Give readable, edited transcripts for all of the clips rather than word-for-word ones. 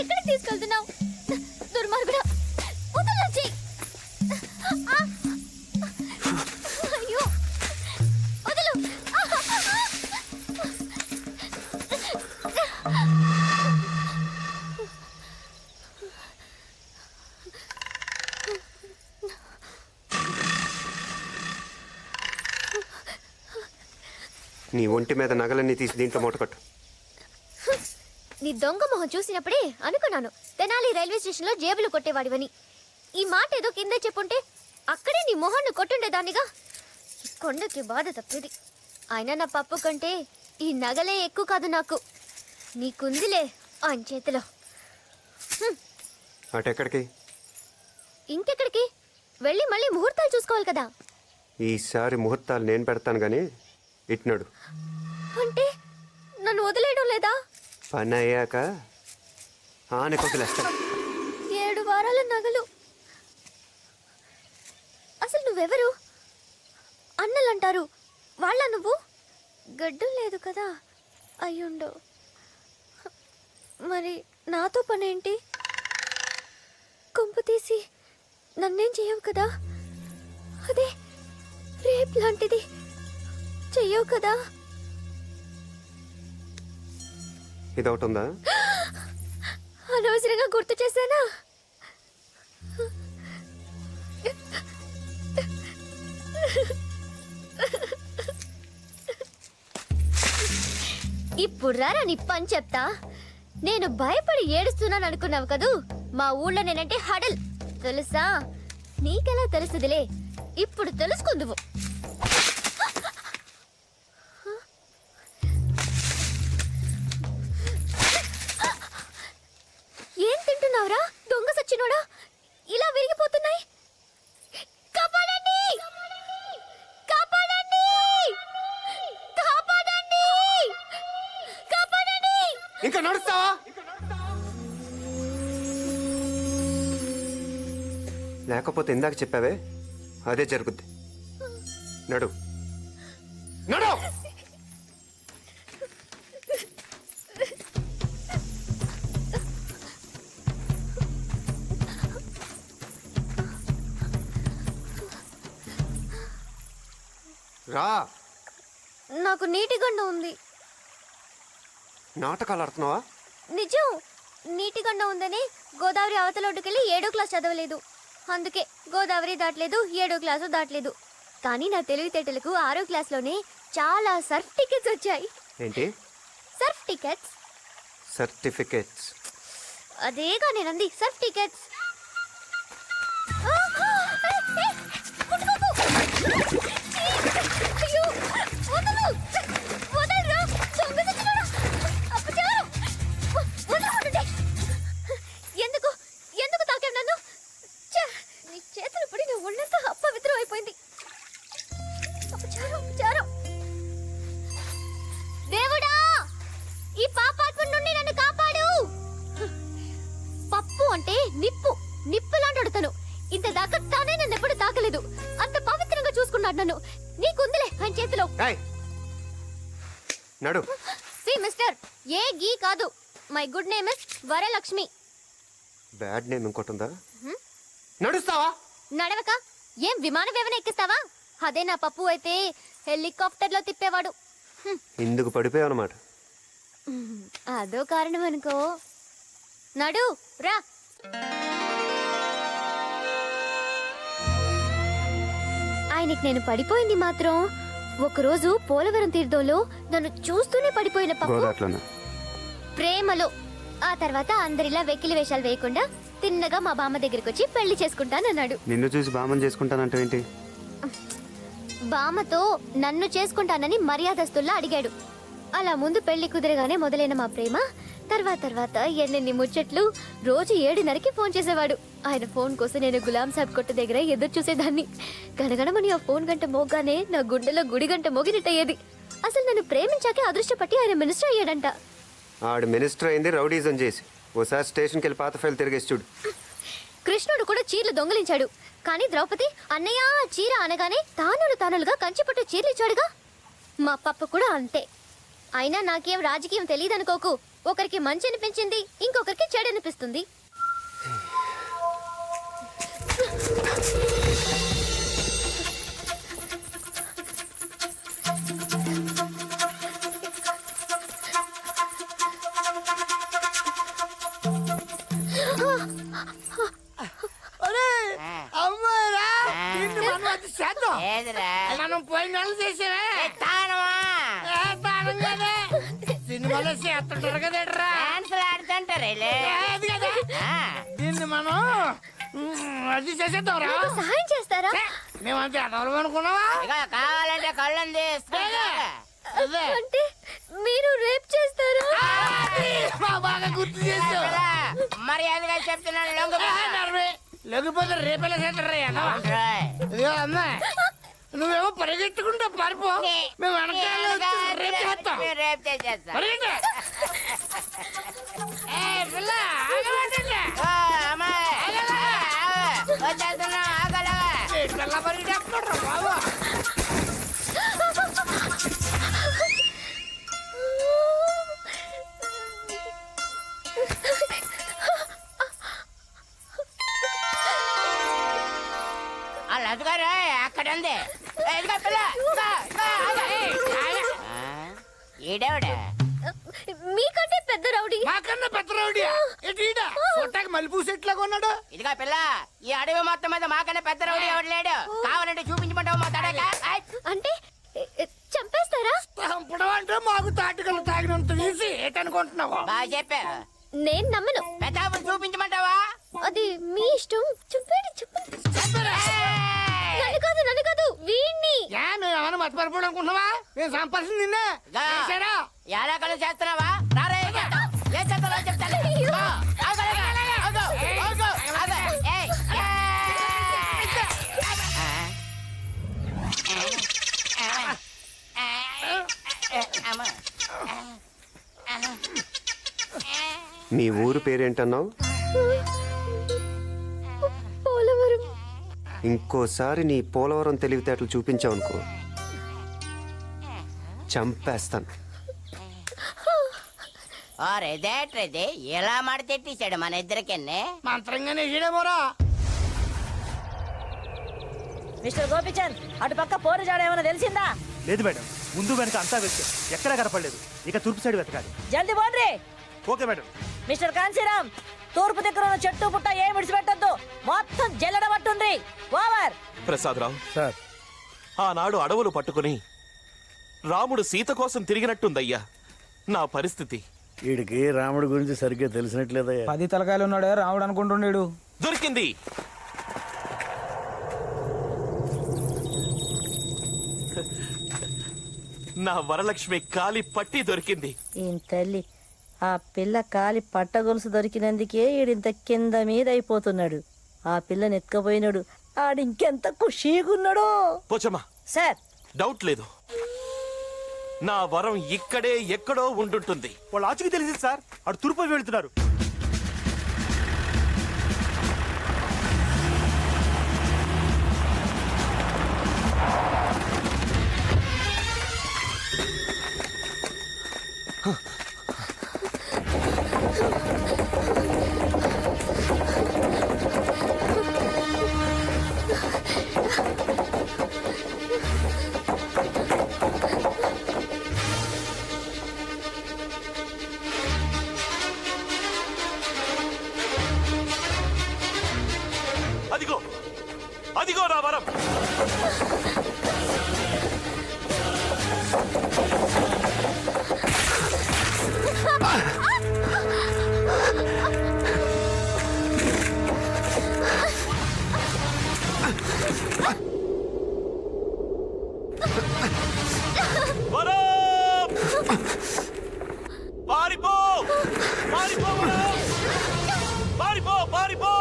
ఎక్కడికి తీసుకెళ్తున్నావు? దుర్మార్గుడా, వదలొచ్చి. అయ్యో, వదలు. నీ ఒంటి మీద నగలన్నీ తీసి దీంట్లో మూటకట్టు. నీ దొంగ మొహం చూసినప్పుడే అనుకున్నాను తెనాలి రైల్వే స్టేషన్లో జేబులు కొట్టేవాడివని. ఈ మాట ఏదో కింద చెప్పుంటే అక్కడే నీ మొహాన్ని కొట్టుండేదానిగా. ఈ కొండకి బాధ తప్పేది. అయినా నా పప్పు కంటే ఈ నగలే ఎక్కువ కాదు నాకు. నీకుందిలే ఆయన చేతిలో. అటెక్కడికి? ఇంకెక్కడికి వెళ్ళి మళ్ళీ ముహూర్తాలు చూసుకోవాలి కదా. ఈసారి ముహూర్తాలు నేను పెడతాను గానీ ఇట్నాడు. అంటే నన్ను వదిలేయడం లేదా? పని అయ్యాక ఆనకు వదిలేస్తాను. 7 వారాల నగలు. అసలు నువ్వెవరు? అన్నలంటారు, వాళ్ళ నువ్వు? గడ్డం లేదు కదా, అయ్యుండో. మరి నాతో పనేంటి? కొంపు తీసి నన్నేం చెయ్యవు కదా? అదే రేప్ లాంటిది చెయ్యవు కదా? ఇదొకటి ఉందా? అనవసరంగా గుర్తు చేశానా? ఇప్పుడు రారా నీ పని చెప్తా. నేను భయపడి ఏడుస్తున్నాను అనుకున్నావు కదూ. మా ఊళ్ళో నేనంటే హడల్ తెలుసా? నీకెలా తెలుసుదిలే, ఇప్పుడు తెలుసుకుందువు. ఏం తింటున్నావురా దొంగ సచ్చినోడా? ఇలా విరిగిపోతున్నాయి. కాపాడండి, కాపాడండి, కాపాడండి, కాపాడండి. ఇంకా నడుస్తావా? లేకపోతే ఇందాక చెప్పావే అదే జరుగుద్ది. నడు నడు. రా. నాకు నీటి గండ ఉంది. నాటకాలు ఆడుతున్నావా? నిజం. నీటి గండ ఉందని గోదావరి అవతలొడ్డుకెళ్ళి 7వ క్లాస్ చదవలేదు. అందుకే గోదావరి దాటలేదు, 7వ క్లాసు దాటలేదు. కానీ నా తెలివితేటలకు 6వ క్లాస్లోనే చాలా సర్ఫ్ టికెట్స్ వచ్చాయి. ఏంటి సర్ఫ్ టికెట్స్? సర్టిఫికెట్స్. అదేగా నేనంది, సర్ఫ్ టికెట్స్. ఎందుకు ఎందుకు తాకావు నన్ను? నీ చేతులు పడి నా ఒళ్ళంతా అపవిత్రం అయిపోయింది. దేవుడా, ఈ పాపాత్మ నుండి నన్ను కాపాడు. పప్పు అంటే నిప్పు, నిప్పు లాంటి తను. ఇంత దాకా తానే నన్ను ఎప్పుడు తాకలేదు. అంత పవిత్రంగా చూసుకున్నాడు నన్ను. నీకుందిలే ఆయన చేతిలో. నడు. సి మిస్టర్, ఏ గీ కాదు. My good name is Varalakshmi. Bad name ఇంకోటి నడుస్తావా? నడవక ఏం విమానం ఏమైనా ఎక్కిస్తావా? అదే నా పప్పు అయితే హెలికాప్టర్లో తిప్పేవాడు. ఇందుకు పడిపోయావు అన్నమాట. అదో కారణం అనుకో. నడు రా. ఆయనకి నేను పడిపోయింది మాత్రం ఒకరోజు పోలవరం తీర్థంలో నన్ను చూస్తూనే పడిపోయిన పప్పు ప్రేమలో. ఆ తర్వాత అందరిలా వెకిలి వేషాలు వేయకుండా తిన్నగా మా బామ్మ దగ్గరికి వచ్చి పెళ్లి చేసుకుంటానన్నాడు. నిన్ను చూసి బామ్మని చేసుకుంటానంటే ఏంటి? బామ్మతో నన్ను చేసుకుంటానని మర్యాదస్తుల్లా అడిగాడు. అలా ముందు పెళ్లి కుదిరగానే మొదలైన మా ప్రేమ తర్వాత ఎన్నెన్ని ముచ్చట్లు. రోజు 7:30కి ఫోన్ చేసేవాడు. ఆయన ఫోన్ కోసం నేను గులాం సాబ్ కొట్టు దగ్గర ఎదురు చూసేదాన్ని. గణగణమని ఆ ఫోన్ గంట మోగానే నా గుండెలో గుడి గంట మోగినట్టయ్యేది. అసలు నన్ను ప్రేమించాకే అదృష్టపట్టి ఆయన మినిస్టర్ అయ్యాడంట. ఆడు మినిస్టర్ అయింది రౌడీజం చేసి. ఓసారి స్టేషన్కి వెళ్ళి పాత ఫైల్ తిరిగేసి చూడు. కృష్ణుడు కూడా చీరలు దొంగలించాడు. కానీ ద్రౌపది అన్నయ్య చీర అనగానే తానులుగా కంచిపట్టు చీరలు ఇచ్చాడుగా. మా పప్పు కూడా అంతే. అయినా నాకేం రాజకీయం తెలియదు అనుకోకు. ఒకరికి మంచి అనిపించింది, ఇంకొకరికి చెడు అనిపిస్తుంది. అమ్మాయిరా మనం అది చేద్దాం. ఏదిరా మనం పోయిన నెలలు చేసేవే తానమా తానం కదా సినిమాలో చేస్తుంటారు కదరా డాన్సులు ఆడుతుంటారు అది కదా దీన్ని మనం అది చేసేద్దాం రా. నాకు సహాయం చేస్తారా? మేమంతా ఎడవలం అనుకున్నావా? ఇక కావాలంటే కళ్ళని తీస్తా అదే అంటే మీరు రేప్ చేస్తారా? మా బాగా గుర్తు చేసావు. మర్యాదగా చెప్తున్నాను లొంగ లేకపోతే రేపెలా చేస్తారా? ఇదిగో అమ్మా, నువ్వేమో పరిగెత్తుకుంటా పారిపో, మేము వెనకాల వచ్చి రేపు చేస్తాం. రేపు చేసేస్తా పరిగెత్తు. పిల్ల ఆగమంటుంటే. వచ్చేస్తున్నా ఆగలవా పిల్ల పరిగెత్తుకుంటారా బాబు? అదిగారా అక్కడ ఉంది ఇదిగో పిల్ల ఈడేవిడ మీకంటే పెద్ద రౌడీ. మాకన్నా పెద్ద రౌడియా? చూడటానికి మల్లెపూ సెట్ లాగా ఉన్నాడు. ఇదిగా పిల్ల ఈ అడవి మొత్తం మీద మాకన్నా పెద్ద రౌడీ ఎవడు లేడు. కావాలంటే చూపించమంటావు మా తడక అంటే చంపేస్తారా? చంపడం అంటే మాకు తాటికలు తాగినంత ఈజీ ఏటనుకుంటున్నావు? బాగా చెప్పావు. నేను నమ్మను. పెద్ద చూపించమంటావా? అది మీ ఇష్టం. చెప్పండి చెప్పండి. నన్ను కాదు వీణ్ణి. నువ్వేమన్నా మర్చిపోవడం అనుకుంటున్నావా? నేను సంపాల్సింది నిన్నే. చేశారా? ఎలా కలు చేస్తున్నావా? రారా ఏం చేస్తావో చెప్తాను. మీ ఊరు పేరేంటన్నావు? పోలవరం. ఇంకోసారి నీ పోలవరం తెలివితేటలు చూపించావనుకో చంపేస్తాను. రేదేట్రేది ఎలా మడతెట్టేశాడు మన ఇద్దరికి. మంత్రంగానే వేసాడేమోరా. మిస్టర్ గోపిచంద్, అటు పక్క పోరు జాడ ఏమైనా తెలిసిందా? లేదు మేడం, ముందు వెనక అంతా వెతికాం, ఎక్కడా కనపడలేదు. ఇక తూర్పు సైడ్ వెతకాలి. జల్దీ పోండ్రి. Okay madam. మిస్టర్ కాంశీరామ్, తూర్పు దగ్గర ఉన్న చెట్టు పుట్ట ఏం విడిచిపెట్టద్దు, మొత్తం జల్లెడ పట్టుండ్రి. ఓవర్. ప్రసాదరావు సార్, ఆనాడు అడవులు పట్టుకుని రాముడు సీత కోసం తిరిగినట్టుందయ్యా నా పరిస్థితి. వీడికి రాముడి గురించి సరిగ్గా తెలిసినట్లేదయ్యా. 10 తలకాయలు ఉన్నాడే రాముడు అనుకుంటుండేడు. దొరికింది. నా వరలక్ష్మి కాలి పట్టి దొరికింది. ఈయన తల్లి, ఆ పిల్ల కాలి పట్ట గొలుసు దొరికినందుకే ఈడింత కింద మీద అయిపోతున్నాడు. ఆ పిల్లని ఎత్తుకపోయినాడు, ఆడింకెంత ఖుషీగున్నాడో. పోచమ్మా, సార్, డౌట్ లేదు, నా వరం ఇక్కడే ఎక్కడో ఉండుంటుంది. వాళ్ళు ఆచుకి తెలిసింది సార్, అటు తూర్పు వెళ్తున్నారు. అదిగో అదిగో నా వరం. వరం! పారిపో పారిపో వరం! పారిపో పారిపో.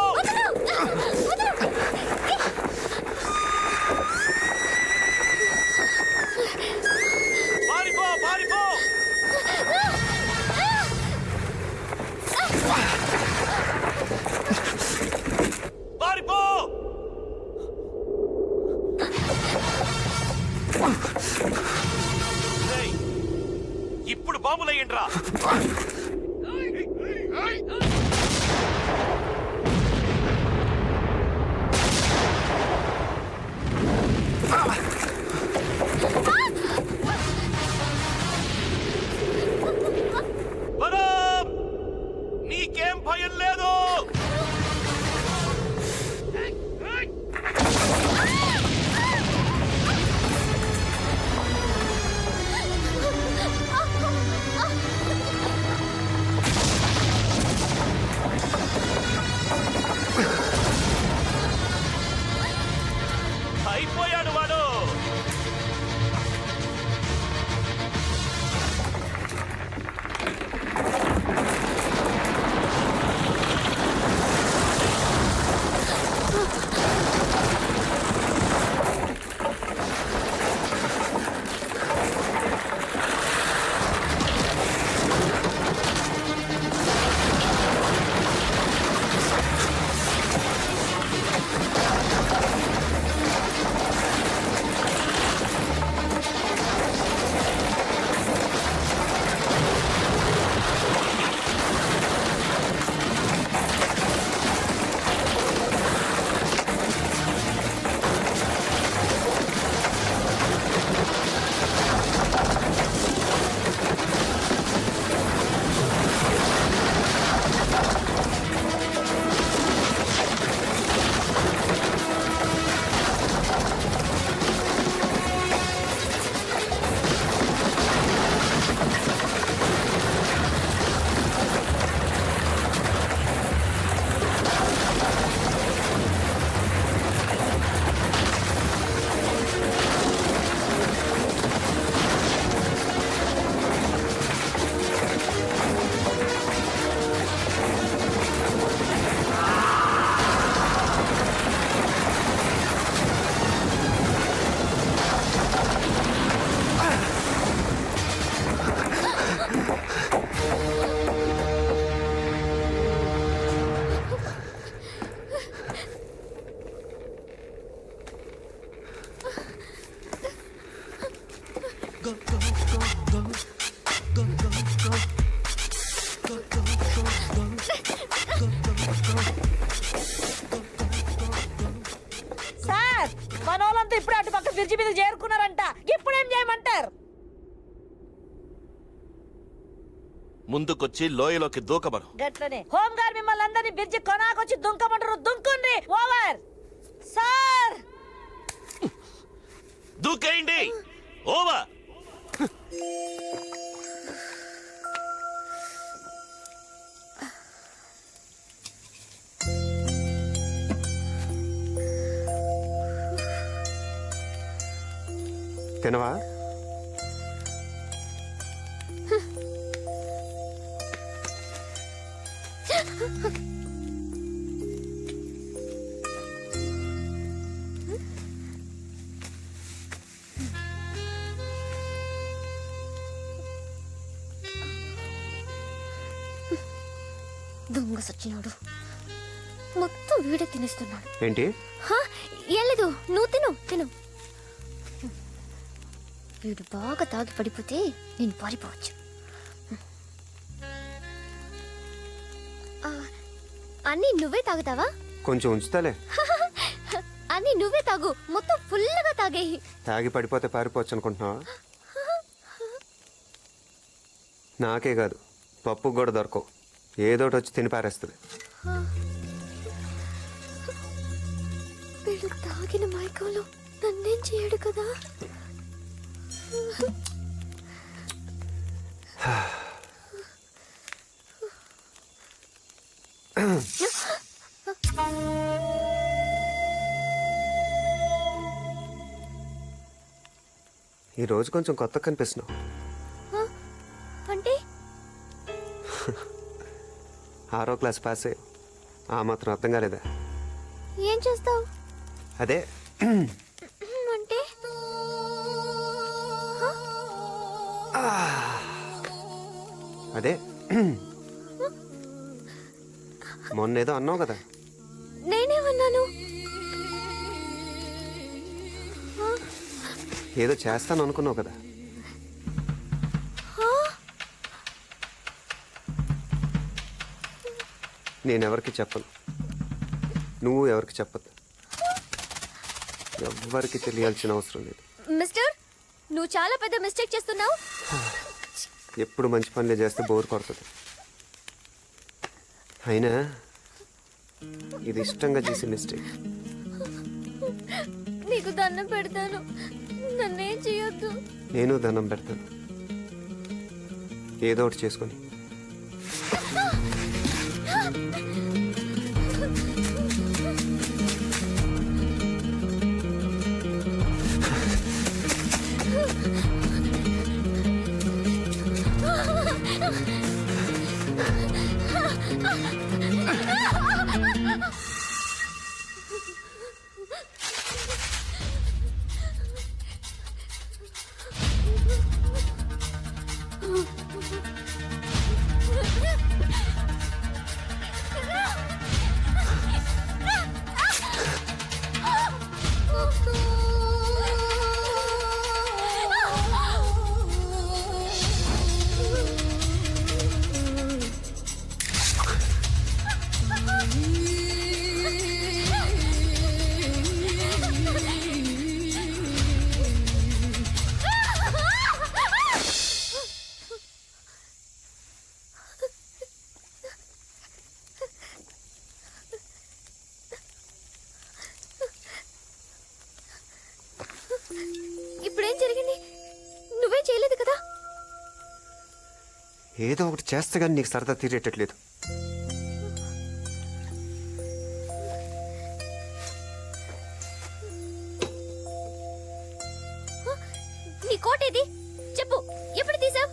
ఏంట్రా? వరం! నీకేం భయం లేదు. అయిపోయాడు వాడు. సార్ మనోళ్ళంతా ఇప్పుడు అటు పక్క బ్రిడ్జి మీద చేరుకున్నారంట. ఇప్పుడేం చేయమంటారు? ముందుకొచ్చి లోయలోకి దూకమను. గట్లనే హోమ్ గార్డ్ మిమ్మల్ని అందరినీ బ్రిడ్జి కొనాకొచ్చి దుంకమంటారు. దుంకుండ్రి. ఓవర్. సార్ దూకేయండి. ఓవర్. తినవా? దొంగ సచ్చినాడు, మొత్తం వీడే తినేస్తున్నాడు. ఏంటి? ఏం లేదు, నువ్వు తిను తిను. వీడు బాగా తాగి పడిపోతే నేను పారిపోవచ్చు. అన్నీ నువ్వే తాగుతావా? కొంచెం ఉంచుతాలే. అన్నీ నువ్వే తాగు, మొత్తం ఫుల్గా తాగేయి. తాగి పడిపోతే పారిపోవచ్చు అనుకుంటున్నావా? నాకే కాదు, పప్పు కూడా దొరకవు. ఏదోటి వచ్చి తిని పారేస్తుంది. వీడు తాగిన మైకంలో నన్నేం చేయడు కదా. ఈ రోజు కొంచెం కొత్తగా కనిపిస్తున్నావు. అంటే 6వ క్లాస్ పాస్ అయ్యావు, ఆ మాత్రం అర్థం కాలేదా? ఏం చేస్తావు? అదే అంటే అదే మొన్నేదో అన్నావు కదా. నేనేమన్నాను? ఏదో చేస్తాను అనుకున్నావు కదా. నేను ఎవరికి చెప్పను, నువ్వు ఎవరికి చెప్పద్దు. ఎవ్వరికి తెలియాల్సిన అవసరం లేదు. మిస్టర్, నువ్వు చాలా పెద్ద మిస్టేక్ చేస్తున్నావు. ఎప్పుడు మంచి పనులే చేస్తే బోర్ కొడుతుంది. అయినా ఇది ఇష్టంగా చేసే మిస్టేక్. నీకు దండం పెడతాను, నన్నేం చేయొద్దు. నేను దండం పెడతాను, ఏదో ఒకటి చేసుకొని. ఇప్పుడేం జరిగింది? నువ్వేం చేయలేదు కదా? ఏదో ఒకటి చేస్తే కానీ నీకు సరదా తీరేటట్లేదు. నీ కోట్ ఏది? చెప్పు, ఎప్పుడు తీసావు?